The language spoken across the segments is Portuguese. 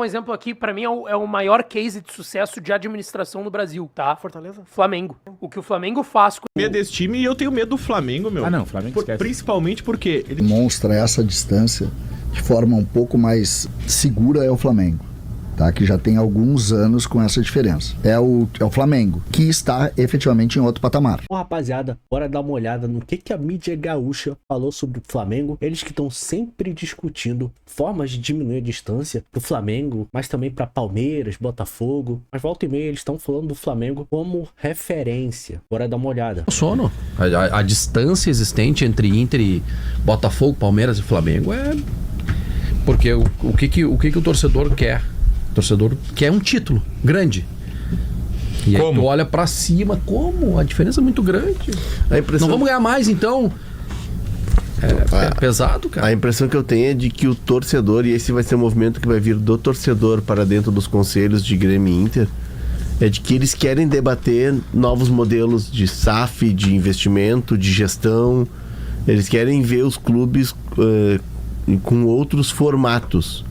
Um exemplo aqui, pra mim, é o maior case de sucesso de administração no Brasil, tá? Fortaleza. Flamengo. O que o Flamengo faz com... Medo desse time e eu tenho medo do Flamengo, meu. Ah, não, Flamengo esquece. Principalmente porque ele demonstra essa distância de forma um pouco mais segura é o Flamengo, tá? Que já tem alguns anos com essa diferença. É o Flamengo, que está efetivamente em outro patamar. Bom, rapaziada, bora dar uma olhada no que a mídia gaúcha falou sobre o Flamengo. Eles que estão sempre discutindo formas de diminuir a distância do Flamengo, mas também para Palmeiras, Botafogo. Mas volta e meia eles estão falando do Flamengo como referência. Bora dar uma olhada. O sono. A distância existente entre Inter e Botafogo, Palmeiras e Flamengo é... Porque o que o torcedor quer? O torcedor quer um título grande. E aí tu olha pra cima, como? A diferença é muito grande. Não vamos ganhar mais, então. É pesado, cara. A impressão que eu tenho é de que o torcedor, e esse vai ser o movimento que vai vir do torcedor para dentro dos conselhos de Grêmio e Inter, é de que eles querem debater novos modelos de SAF, de investimento, de gestão. Eles querem ver os clubes com outros formatos,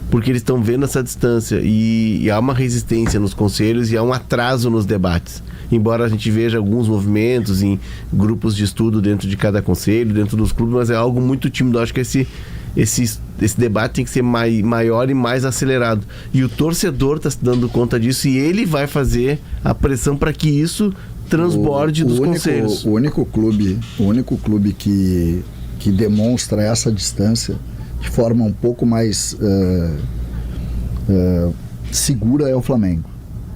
porque eles estão vendo essa distância e há uma resistência nos conselhos e há um atraso nos debates. Embora a gente veja alguns movimentos em grupos de estudo dentro de cada conselho, dentro dos clubes, mas é algo muito tímido. Eu acho que esse debate tem que ser maior e mais acelerado. E o torcedor está se dando conta disso e ele vai fazer a pressão para que isso transborde dos conselhos. O único clube que demonstra essa distância de forma um pouco mais segura é o Flamengo,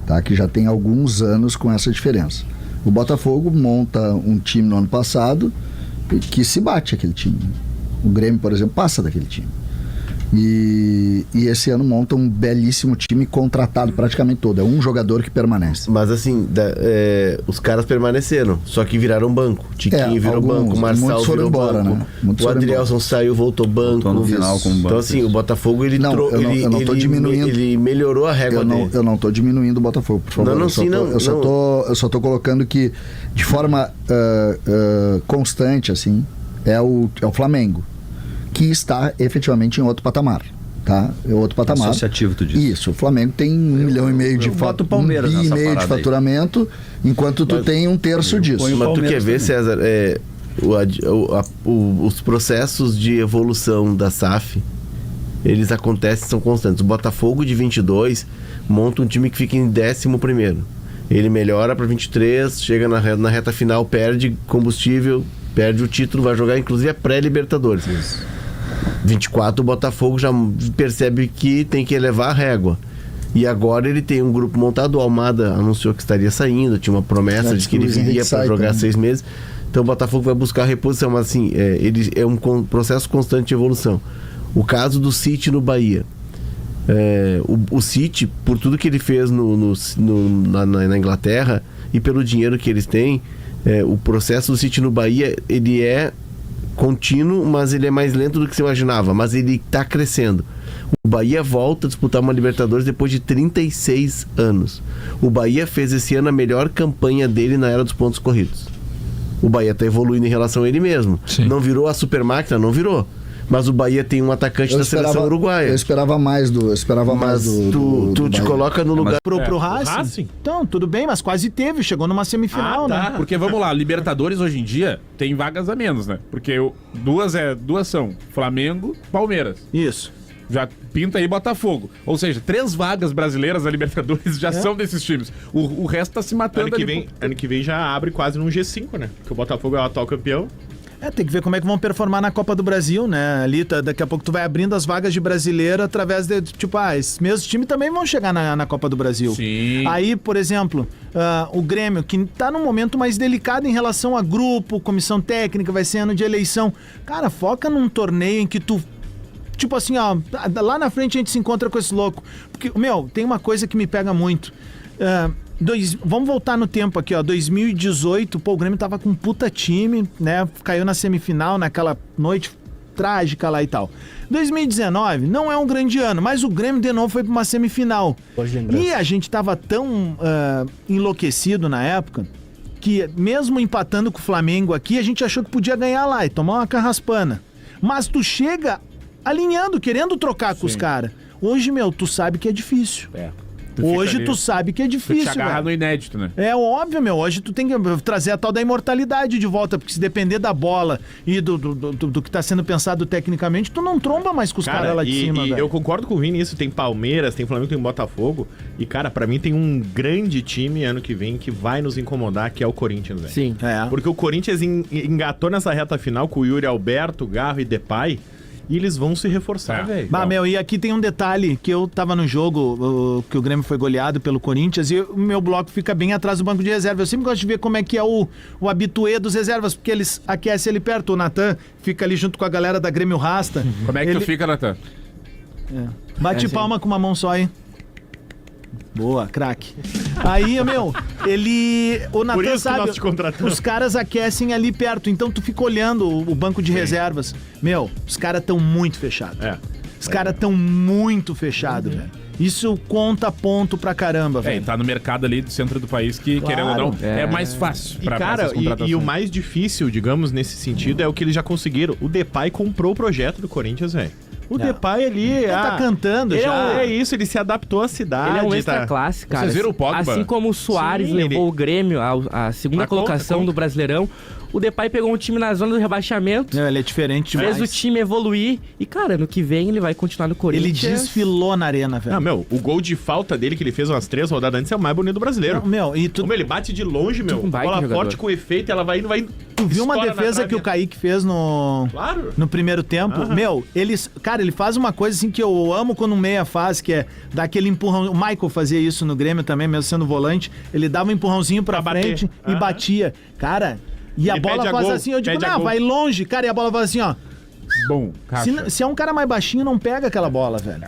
tá? Que já tem alguns anos com essa diferença. O Botafogo monta um time no ano passado que se bate aquele time. O Grêmio, por exemplo, passa daquele time. E esse ano monta um belíssimo time contratado praticamente todo. É um jogador que permanece. Mas assim, os caras permaneceram, só que viraram banco. Tiquinho virou banco, o Marçal virou embora, banco, né? O Adrielson saiu, voltou banco. No final com banco. Então assim, o Botafogo ele melhorou a régua dele. Eu não estou diminuindo o Botafogo, por favor. Eu só tô colocando que de forma constante, assim, é o Flamengo, que está efetivamente em outro patamar, tá? É outro patamar. Associativo, tu diz. Isso, o Flamengo tem 1,5 milhão de faturamento, enquanto tu tem um terço disso. Mas tu quer ver, César, os processos de evolução da SAF, eles acontecem, são constantes. O Botafogo de 22 monta um time que fica em 11º. Ele melhora para 23, chega na reta final, perde combustível, perde o título, vai jogar inclusive a pré-Libertadores. Isso. 24, o Botafogo já percebe que tem que elevar a régua. E agora ele tem um grupo montado. O Almada anunciou que estaria saindo, tinha uma promessa de que ele viria para jogar 6 meses. Então o Botafogo vai buscar reposição, mas assim, ele é um processo constante de evolução. O caso do City no Bahia. O City, por tudo que ele fez na Inglaterra e pelo dinheiro que eles têm, o processo do City no Bahia, ele é contínuo, mas ele é mais lento do que se imaginava, mas ele está crescendo. O Bahia volta a disputar uma Libertadores depois de 36 anos. O Bahia fez esse ano a melhor campanha dele na era dos pontos corridos. O Bahia está evoluindo em relação a ele mesmo. Sim. Não virou a super máquina? Não virou. Mas o Bahia tem um atacante da seleção uruguaia. Eu esperava mais do. Tu te coloca no lugar pro Racing? Então, tudo bem, mas quase teve, chegou numa semifinal, né? Porque vamos lá, Libertadores hoje em dia tem vagas a menos, né? Porque duas são Flamengo, Palmeiras. Isso. Já pinta aí Botafogo. Ou seja, 3 vagas brasileiras da Libertadores já são desses times. O resto tá se matando ano que vem já abre quase num G5, né? Porque o Botafogo é o atual campeão. Tem que ver como é que vão performar na Copa do Brasil, né? Ali, daqui a pouco tu vai abrindo as vagas de brasileiro através de, esses mesmos times também vão chegar na Copa do Brasil. Sim. Aí, por exemplo, o Grêmio, que tá num momento mais delicado em relação a grupo, comissão técnica, vai ser ano de eleição. Cara, foca num torneio em que tu, lá na frente a gente se encontra com esse louco. Porque, tem uma coisa que me pega muito. Vamos voltar no tempo aqui, 2018, o Grêmio tava com um puta time, né? Caiu na semifinal, naquela noite trágica lá e tal. 2019 não é um grande ano, mas o Grêmio de novo foi pra uma semifinal. E a gente tava tão enlouquecido na época que, mesmo empatando com o Flamengo aqui, a gente achou que podia ganhar lá e tomar uma carraspana. Mas tu chega alinhando, querendo trocar com os caras. Hoje, meu, tu sabe que é difícil. É. Hoje tu sabe que é Tu te difícil, agarra velho. no inédito, né? É óbvio, meu. Hoje tu tem que trazer a tal da imortalidade de volta, porque se depender da bola e do que tá sendo pensado tecnicamente, tu não tromba mais com os caras lá de cima, velho. Eu concordo com o Vini nisso. Tem Palmeiras, tem Flamengo, tem Botafogo. E, cara, pra mim tem um grande time ano que vem que vai nos incomodar, que é o Corinthians, velho. Sim. É. Porque o Corinthians engatou nessa reta final com o Yuri Alberto, Garro e Depay. E eles vão se reforçar, velho. Bah, meu, e aqui tem um detalhe, que eu tava no jogo, que o Grêmio foi goleado pelo Corinthians, e o meu bloco fica bem atrás do banco de reserva. Eu sempre gosto de ver como é que é o habituê dos reservas, porque eles aquecem ali perto. O Natan fica ali junto com a galera da Grêmio Rasta. Como é que tu fica, Natan? Bate palma com uma mão só aí. Boa, craque. Aí, meu, o Por Natan isso que sabe, nós te contratamos. os caras aquecem ali perto, então tu fica olhando o banco de reservas. Meu, os caras estão muito fechados. É. Os caras estão muito fechados, velho. Isso conta ponto pra caramba, É, e velho. tá no mercado ali do centro do país que, querendo ou não, é mais fácil E, pra cara, essas contratações. e o mais difícil, digamos, nesse sentido, é o que eles já conseguiram. O Depay comprou o projeto do Corinthians, velho. O Depay ali... Ele tá cantando já. É isso, ele se adaptou à cidade. Ele é um tá? extra classe, cara. Vocês viram o Pogba? Assim como o Soares Sim, levou ele- o Grêmio à segunda Mas colocação conta. do Brasileirão, o Depay pegou um time na zona do rebaixamento, Não, ele é diferente demais. fez o time evoluir e, cara, no que vem ele vai continuar no Ele Corinthians. desfilou na arena, velho. Não, meu, o gol de falta dele que ele fez umas 3 rodadas antes é o mais bonito do brasileiro. Não, meu, e tu Como ele bate de longe, meu. um baita Bola jogador. forte com efeito, ela vai indo, viu uma estoura na defesa trave. que o Kaique fez Claro. no primeiro tempo? Aham. Meu, cara, ele faz uma coisa assim que eu amo quando um meia faz, que é dar aquele empurrão. O Michael fazia isso no Grêmio também, mesmo sendo volante. Ele dava um empurrãozinho pra Pra bater. frente e Aham. batia. Cara, e a Ele bola pede a faz gol, assim, eu digo, pede a não, gol. vai longe. Cara, e a bola faz assim, ó. Bom, caixa. Se é um cara mais baixinho, não pega aquela bola, velho.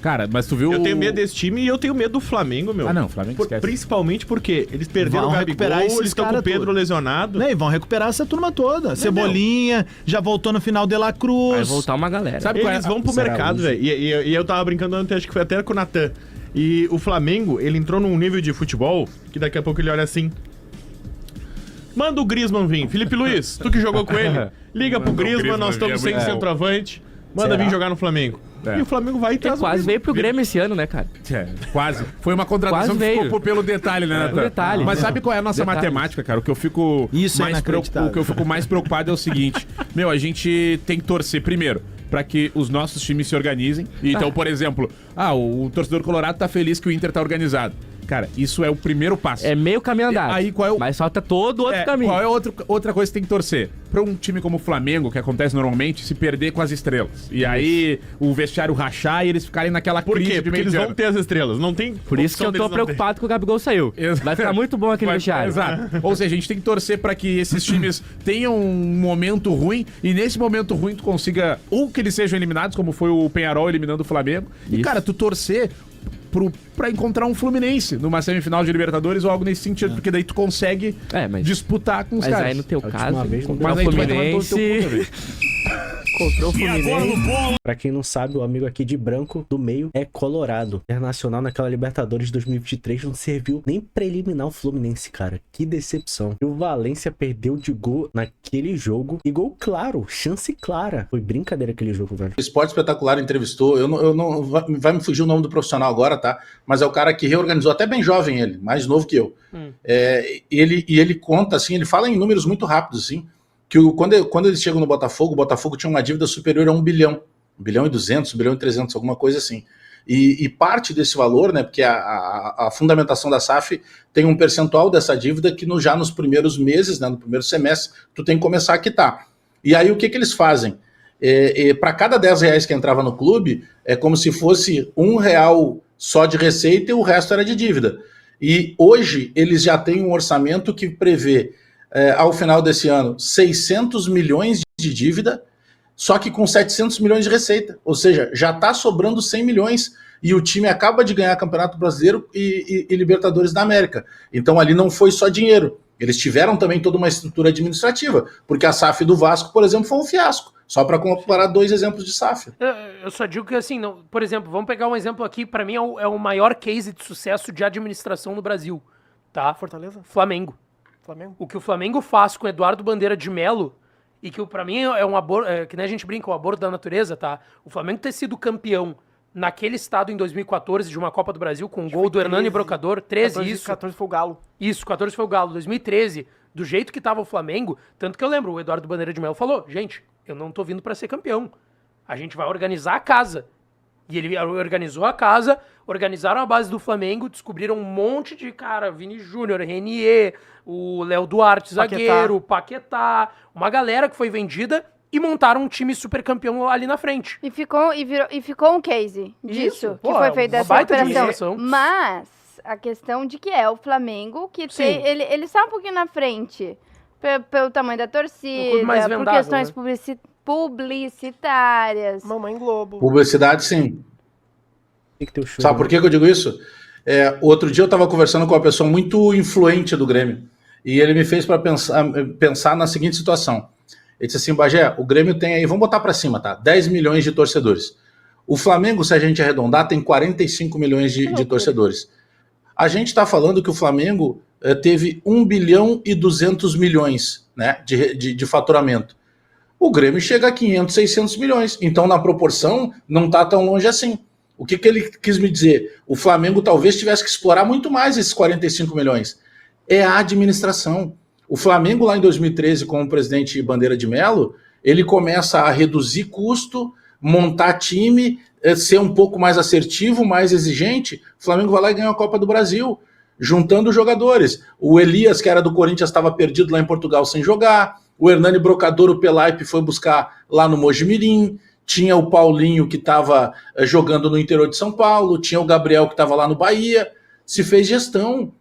Cara, mas tu viu... Eu tenho medo desse time e eu tenho medo do Flamengo, meu. Ah, não, o Flamengo esquece. Principalmente porque eles perderam Vão o recuperar Gabigol, esses eles estão com o cara Pedro tudo. lesionado. Né, e vão recuperar essa turma toda. Cebolinha, já voltou no final de La Cruz. Vai voltar uma galera. Sabe qual é? Eles vão pro mercado, velho. E eu tava brincando ontem, acho que foi até com o Natan. E o Flamengo, ele entrou num nível de futebol que daqui a pouco ele olha assim. Manda o Griezmann vir. Felipe Luiz, tu que jogou com ele, liga pro Manda o Griezmann, Griezmann nós estamos vir, é sem muito bom. centroavante. Manda Será? vir jogar no Flamengo. É. E o Flamengo vai e Ele traz o quase Griezmann. veio pro Grêmio esse ano, né, cara? É, quase. Foi uma contratação Quase que ficou veio. pelo detalhe, né, Natan? detalhe. Mas sabe qual é a nossa Detalhe. matemática, cara? O que eu fico Isso é mais inacreditável. o que eu fico mais preocupado é o seguinte. Meu, a gente tem que torcer primeiro pra que os nossos times se organizem. Então, por exemplo, o torcedor colorado tá feliz que o Inter tá organizado. Cara, isso é o primeiro passo. É meio caminho andado. Aí qual é o... Mas falta todo outro caminho. Qual é outra coisa que tem que torcer? Pra um time como o Flamengo, que acontece normalmente, se perder com as estrelas. E aí o vestiário rachar e eles ficarem naquela Por crise quê? de Porque meio eles de vão ano. ter as estrelas. Não tem. Por isso que eu tô preocupado que o Gabigol saiu. Vai ficar muito bom aquele vestiário. Exato. Ou seja, a gente tem que torcer pra que esses times tenham um momento ruim e nesse momento ruim tu consiga ou que eles sejam eliminados, como foi o Penharol eliminando o Flamengo. E, Isso. cara, tu torcer pra encontrar um Fluminense numa semifinal de Libertadores ou algo nesse sentido, porque daí tu consegue disputar com os Mas caras. aí no teu A caso, última vez não contra o Mas aí tu vai tomar todo o Fluminense... teu cu também. Contra o Fluminense... Pra quem não sabe, o amigo aqui de branco do meio é Colorado. Internacional naquela Libertadores 2023 não serviu nem pra eliminar o Fluminense, cara. Que decepção. E o Valência perdeu de gol naquele jogo. E gol claro, chance clara. Foi brincadeira aquele jogo, velho. O Esporte Espetacular entrevistou, eu não vai me fugir o nome do profissional agora, tá? Mas é o cara que reorganizou, até bem jovem ele, mais novo que eu. Ele conta, assim, ele fala em números muito rápidos, assim, que quando eles chegam no Botafogo, o Botafogo tinha uma dívida superior a 1 bilhão. 1 bilhão e 200, 1 bilhão e 300, alguma coisa assim. E parte desse valor, né, porque a fundamentação da SAF tem um percentual dessa dívida que já nos primeiros meses, né, no primeiro semestre, tu tem que começar a quitar. E aí o que eles fazem? Para cada 10 reais que entrava no clube, é como se fosse R$1 só de receita e o resto era de dívida. E hoje eles já têm um orçamento que prevê, ao final desse ano, 600 milhões de dívida, só que com 700 milhões de receita. Ou seja, já está sobrando 100 milhões e o time acaba de ganhar Campeonato Brasileiro e Libertadores da América. Então ali não foi só dinheiro. Eles tiveram também toda uma estrutura administrativa, porque a SAF do Vasco, por exemplo, foi um fiasco. Só para comparar 2 exemplos de SAF. Eu só digo que assim, não, por exemplo, vamos pegar um exemplo aqui, pra mim é o maior case de sucesso de administração no Brasil, tá? Fortaleza? Flamengo. O que o Flamengo faz com o Eduardo Bandeira de Melo, e que pra mim é um aborto, que nem a gente brinca, o aborto da natureza, tá? O Flamengo ter sido campeão naquele estado em 2014 de uma Copa do Brasil com o gol do Hernani Brocador, 13 isso. 14 foi o Galo. Isso, 14 foi o Galo. 2013, do jeito que tava o Flamengo, tanto que eu lembro, o Eduardo Bandeira de Melo falou, gente, eu não tô vindo pra ser campeão. A gente vai organizar a casa. E ele organizou a casa, organizaram a base do Flamengo, descobriram um monte de cara, Vini Júnior, Renier, o Léo Duarte, zagueiro, Paquetá, uma galera que foi vendida e montaram um time super campeão ali na frente. E ficou um case disso, que foi feito dessa operação. Mas a questão de que é o Flamengo que tem, ele está um pouquinho na frente pelo tamanho da torcida, vendável, por questões publicitárias. Mamãe Globo. Publicidade, sim. Sabe por que eu digo isso? Outro dia eu estava conversando com uma pessoa muito influente do Grêmio e ele me fez para pensar na seguinte situação. Ele disse assim, Bagé, o Grêmio tem aí, vamos botar para cima, tá? 10 milhões de torcedores. O Flamengo, se a gente arredondar, tem 45 milhões de torcedores. A gente está falando que o Flamengo teve 1 bilhão e 200 milhões, né, de faturamento. O Grêmio chega a 500, 600 milhões. Então, na proporção, não está tão longe assim. O que ele quis me dizer? O Flamengo talvez tivesse que explorar muito mais esses 45 milhões. É a administração. O Flamengo, lá em 2013, com o presidente Bandeira de Melo, ele começa a reduzir custo, montar time, ser um pouco mais assertivo, mais exigente. O Flamengo vai lá e ganha a Copa do Brasil, juntando jogadores. O Elias, que era do Corinthians, estava perdido lá em Portugal sem jogar. O Hernani Brocador, o Pelaipe, foi buscar lá no Mojimirim. Tinha o Paulinho, que estava jogando no interior de São Paulo. Tinha o Gabriel, que estava lá no Bahia. Se fez gestão.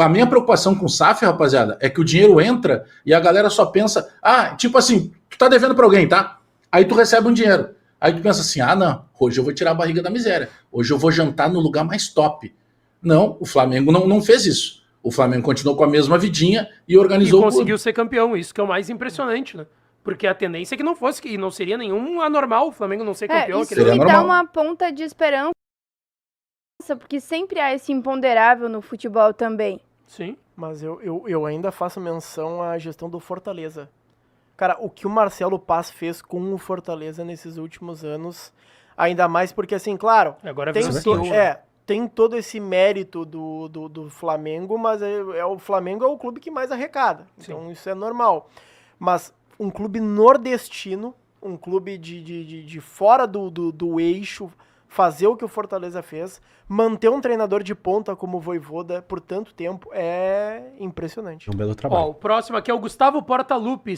A minha preocupação com o SAF, rapaziada, é que o dinheiro entra e a galera só pensa... tipo assim, tu tá devendo pra alguém, tá? Aí tu recebe um dinheiro. Aí tu pensa assim, não, hoje eu vou tirar a barriga da miséria. Hoje eu vou jantar no lugar mais top. Não, o Flamengo não fez isso. O Flamengo continuou com a mesma vidinha e organizou... E conseguiu ser campeão, isso que é o mais impressionante, né? Porque a tendência é que não fosse, que não seria nenhum anormal o Flamengo não ser campeão. Isso me dá uma ponta de esperança, porque sempre há esse imponderável no futebol também. Sim. Mas eu ainda faço menção à gestão do Fortaleza. Cara, o que o Marcelo Paz fez com o Fortaleza nesses últimos anos, ainda mais porque, assim, claro, agora tem todo esse mérito do Flamengo, mas o Flamengo é o clube que mais arrecada. Sim. Então isso é normal. Mas um clube nordestino, um clube de fora do eixo, fazer o que o Fortaleza fez, manter um treinador de ponta como o Vojvoda por tanto tempo é impressionante. É um belo trabalho. O próximo aqui é o Gustavo Portaluppi.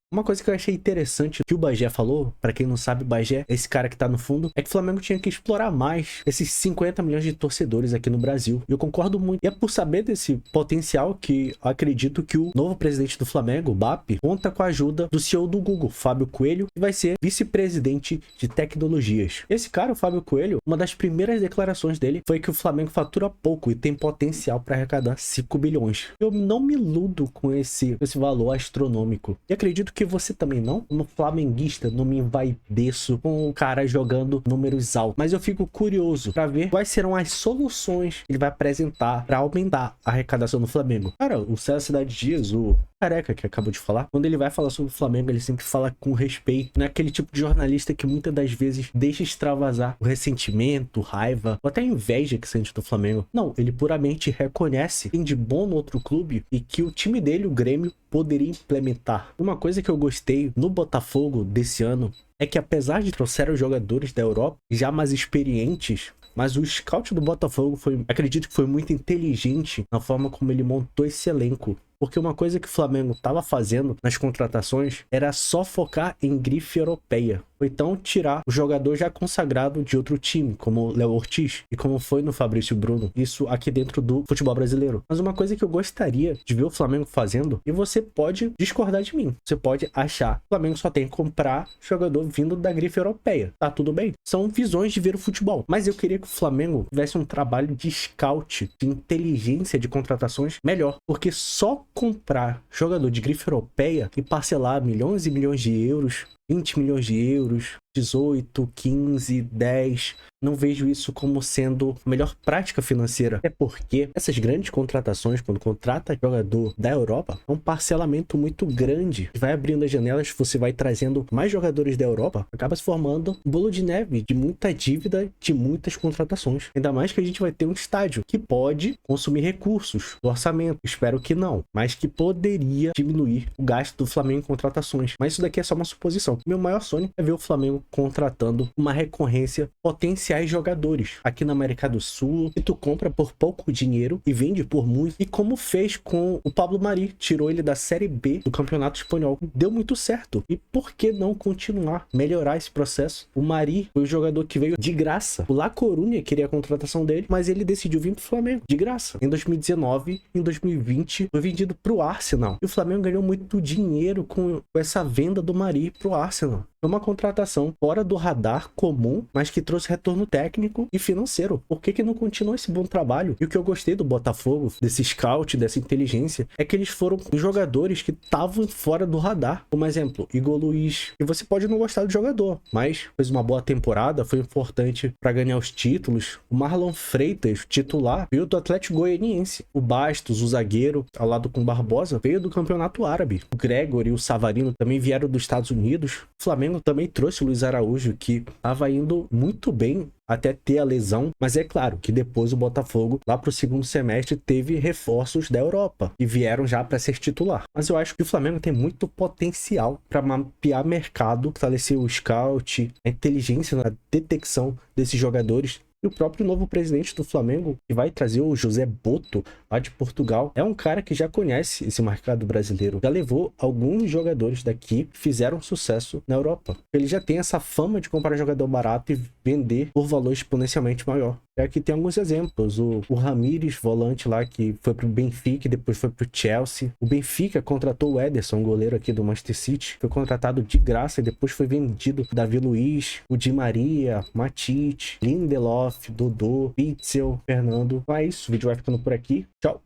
Uma coisa que eu achei interessante que o Bagé falou, pra quem não sabe, Bagé, esse cara que tá no fundo, é que o Flamengo tinha que explorar mais esses 50 milhões de torcedores aqui no Brasil. E eu concordo muito. E é por saber desse potencial que eu acredito que o novo presidente do Flamengo, o BAP, conta com a ajuda do CEO do Google, Fábio Coelho, que vai ser vice-presidente de tecnologias. Esse cara, o Fábio Coelho, uma das primeiras declarações dele foi que o Flamengo fatura pouco e tem potencial para arrecadar 5 bilhões. Eu não me iludo com esse valor astronômico. E acredito que você também não, como flamenguista, não me envaideço com o cara jogando números altos. Mas eu fico curioso para ver quais serão as soluções que ele vai apresentar para aumentar a arrecadação do Flamengo. Cara, o César Cidade Dias, o Careca que acabou de falar, quando ele vai falar sobre o Flamengo, ele sempre fala com respeito. Não é aquele tipo de jornalista que muitas das vezes deixa extravasar o ressentimento, raiva, ou até a inveja que sente do Flamengo. Não, ele puramente reconhece que tem de bom no outro clube e que o time dele, o Grêmio, poderia implementar. Uma coisa que eu gostei no Botafogo desse ano é que, apesar de trouxeram jogadores da Europa já mais experientes, mas o scout do Botafogo acredito que foi muito inteligente na forma como ele montou esse elenco. Porque uma coisa que o Flamengo estava fazendo nas contratações era só focar em grife europeia. Ou então tirar o jogador já consagrado de outro time, como o Léo Ortiz e como foi no Fabrício Bruno. Isso aqui dentro do futebol brasileiro. Mas uma coisa que eu gostaria de ver o Flamengo fazendo, e você pode discordar de mim, você pode achar que o Flamengo só tem que comprar jogador vindo da grife europeia. Tá tudo bem? São visões de ver o futebol. Mas eu queria que o Flamengo tivesse um trabalho de scout, de inteligência de contratações melhor. Porque só comprar jogador de grife europeia e parcelar milhões e milhões de euros, 20 milhões de euros, 18, 15, 10. Não vejo isso como sendo a melhor prática financeira. É porque essas grandes contratações, quando contrata jogador da Europa, é um parcelamento muito grande. Vai abrindo as janelas, você vai trazendo mais jogadores da Europa, acaba se formando um bolo de neve de muita dívida, de muitas contratações. Ainda mais que a gente vai ter um estádio que pode consumir recursos do orçamento. Espero que não, mas que poderia diminuir o gasto do Flamengo em contratações. Mas isso daqui é só uma suposição. Meu maior sonho é ver o Flamengo contratando uma recorrência potenciais jogadores. Aqui na América do Sul, que tu compra por pouco dinheiro e vende por muito. E como fez com o Pablo Mari, tirou ele da Série B do Campeonato Espanhol. Deu muito certo. E por que não continuar, melhorar esse processo? O Mari foi o jogador que veio de graça. O La Coruña queria a contratação dele, mas ele decidiu vir pro Flamengo, de graça. Em 2019, em 2020, foi vendido pro Arsenal. E o Flamengo ganhou muito dinheiro com essa venda do Mari pro Arsenal. Foi uma contratação fora do radar comum, mas que trouxe retorno técnico e financeiro. Por que não continuou esse bom trabalho? E o que eu gostei do Botafogo, desse scout, dessa inteligência, é que eles foram jogadores que estavam fora do radar. Como exemplo, Igor Luiz. E você pode não gostar do jogador, mas fez uma boa temporada, foi importante para ganhar os títulos. O Marlon Freitas, titular, veio do Atlético Goianiense. O Bastos, o zagueiro, ao lado com o Barbosa, veio do Campeonato Árabe. O Gregory e o Savarino também vieram dos Estados Unidos. O Flamengo também trouxe o Luiz Araújo, que estava indo muito bem até ter a lesão, mas é claro que depois o Botafogo, lá pro segundo semestre, teve reforços da Europa e vieram já para ser titular. Mas eu acho que o Flamengo tem muito potencial para mapear mercado, fortalecer o scout, a inteligência na detecção desses jogadores. E o próprio novo presidente do Flamengo, que vai trazer o José Boto, lá de Portugal, é um cara que já conhece esse mercado brasileiro. Já levou alguns jogadores daqui que fizeram sucesso na Europa. Ele já tem essa fama de comprar jogador barato e vender por valor exponencialmente maior. Aqui tem alguns exemplos. O Ramires, volante lá, que foi pro Benfica e depois foi pro Chelsea. O Benfica contratou o Ederson, goleiro aqui do Manchester City. Foi contratado de graça e depois foi vendido. Davi Luiz, o Di Maria, Matite, Lindelof, Dodô, Pitzel, Fernando. Então é isso. O vídeo vai ficando por aqui. Tchau!